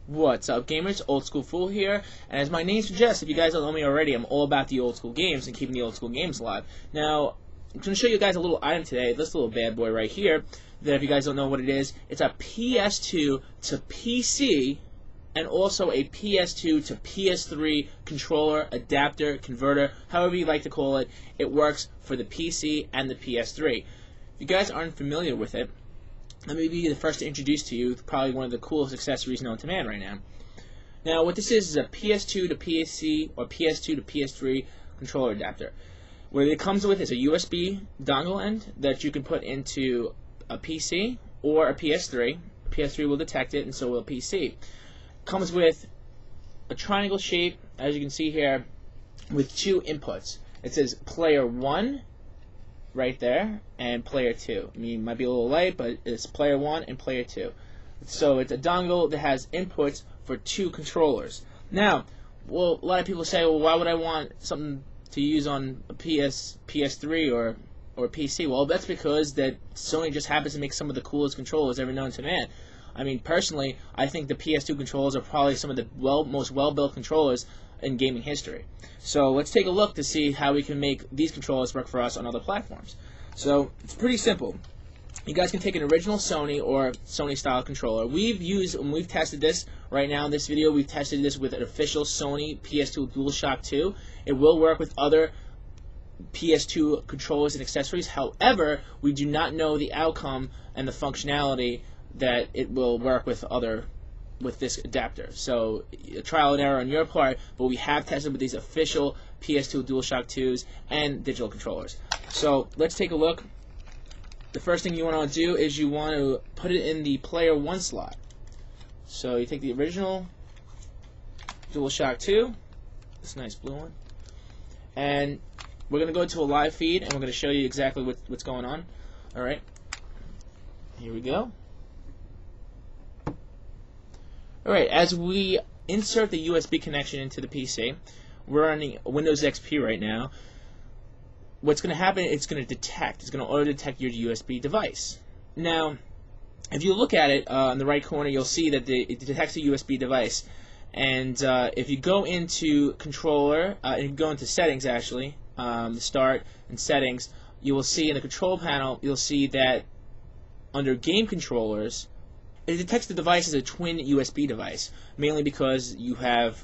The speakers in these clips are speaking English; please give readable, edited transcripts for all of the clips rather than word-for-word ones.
What's up, gamers? Old School Fool here, and as my name suggests, if you guys don't know me already, I'm all about the old school games and keeping the old school games alive. Now, I'm going to show you guys a little item today, this little bad boy right here, that if you guys don't know what it is, it's a PS2 to PC, and also a PS2 to PS3 controller, adapter, converter, however you like to call it. It works for the PC and the PS3. If you guys aren't familiar with it, let me be the first to introduce to you probably one of the coolest accessories known to man right now. Now, what this is a PS2 to PC or PS2 to PS3 controller adapter. What it comes with is a USB dongle end that you can put into a PC or a PS3. PS3 will detect it, and so will a PC. It comes with a triangle shape, as you can see here, with two inputs. It says player 1 right there, and player 2. I mean, it might be a little light, but it's player 1 and player 2. So it's a dongle that has inputs for two controllers. Now, well, a lot of people say, well, why would I want something to use on a PS3 or PC? Well, that's because that Sony just happens to make some of the coolest controllers ever known to man. I mean, personally, I think the PS2 controllers are probably some of the most well-built controllers in gaming history. So let's take a look to see how we can make these controllers work for us on other platforms. So it's pretty simple. You guys can take an original Sony or Sony style controller. We've tested this right now in this video. We've tested this with an official Sony PS2 DualShock 2. It will work with other PS2 controllers and accessories. However, we do not know the outcome and the functionality that it will work with this adapter. So a trial and error on your part, but we have tested with these official PS2 DualShock 2s and digital controllers. So let's take a look. The first thing you want to do is you want to put it in the player 1 slot. So you take the original DualShock 2, this nice blue one, and we're going to go to a live feed and we're going to show you exactly what's going on. Alright, here we go. Alright, as we insert the USB connection into the PC, we're running Windows XP right now. What's going to happen, it's going to auto-detect your USB device. Now, if you look at it on the right corner, you'll see that it detects a USB device. And if you go into controller, and you go into settings actually, start and settings, you will see in the control panel, you'll see that under game controllers, it detects the device as a twin USB device, mainly because you have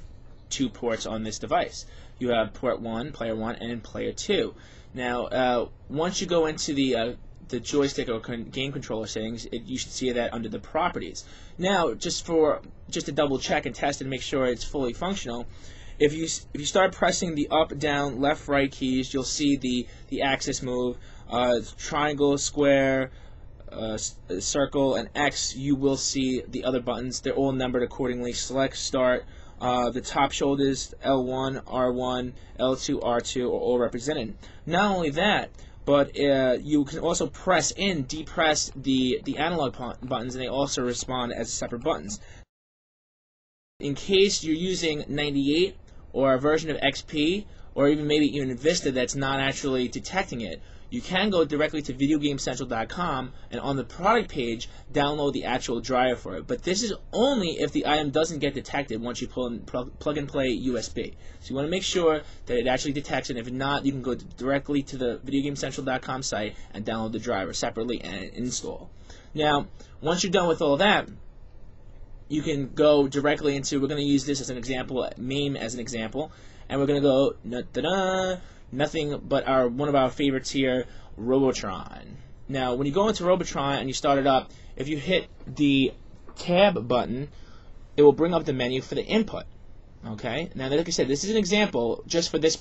two ports on this device. You have port 1, player 1, and player 2. Now, once you go into the joystick or game controller settings, you should see that under the properties. Now, just to double check and test and make sure it's fully functional, if you start pressing the up, down, left, right keys, you'll see the axis move, triangle, square, circle, and X. You will see the other buttons. They're all numbered accordingly. Select, start. The top shoulders, L1, R1, L2, R2 are all represented. Not only that, but you can also press and depress the analog buttons, and they also respond as separate buttons. In case you're using 98 or a version of XP, or maybe even Vista that's not actually detecting it, you can go directly to VideoGameCentral.com and on the product page download the actual driver for it. But this is only if the item doesn't get detected once you plug and play USB. So you want to make sure that it actually detects it. If not, you can go directly to the VideoGameCentral.com site and download the driver separately and install. Now, once you're done with all that, you can go directly into, we're going to use this as an example, MAME as an example, and we're going to go nothing but one of our favorites here, Robotron. Now, when you go into Robotron and you start it up, if you hit the tab button, it will bring up the menu for the input. Okay? Now, like I said, this is an example just for this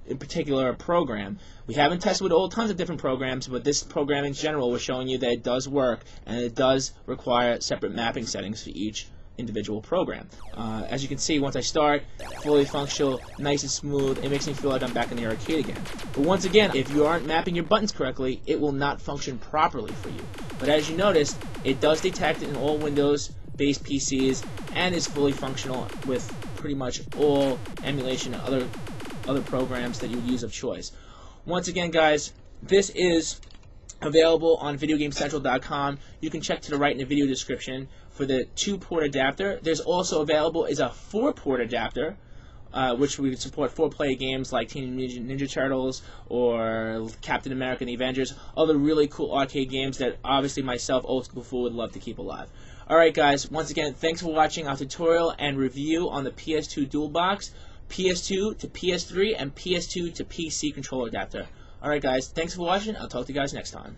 in particular program. We haven't tested with all tons of different programs, but this program in general, we're showing you that it does work, and it does require separate mapping settings for each individual program. As you can see, once I start, fully functional, nice and smooth, it makes me feel like I'm back in the arcade again. But once again, if you aren't mapping your buttons correctly, it will not function properly for you. But as you noticed, it does detect it in all Windows-based PCs and is fully functional with pretty much all emulation and other programs that you would use of choice. Once again, guys, this is available on VideoGameCentral.com. You can check to the right in the video description for the 2-port adapter. There's also available is a 4-port adapter, which we would support 4-player games like Teenage Mutant Ninja Turtles or Captain America and the Avengers, other really cool arcade games that obviously myself, Old School Fool, would love to keep alive. Alright guys, once again, thanks for watching our tutorial and review on the PS2 DualBox, PS2 to PS3, and PS2 to PC controller adapter. Alright guys, thanks for watching. I'll talk to you guys next time.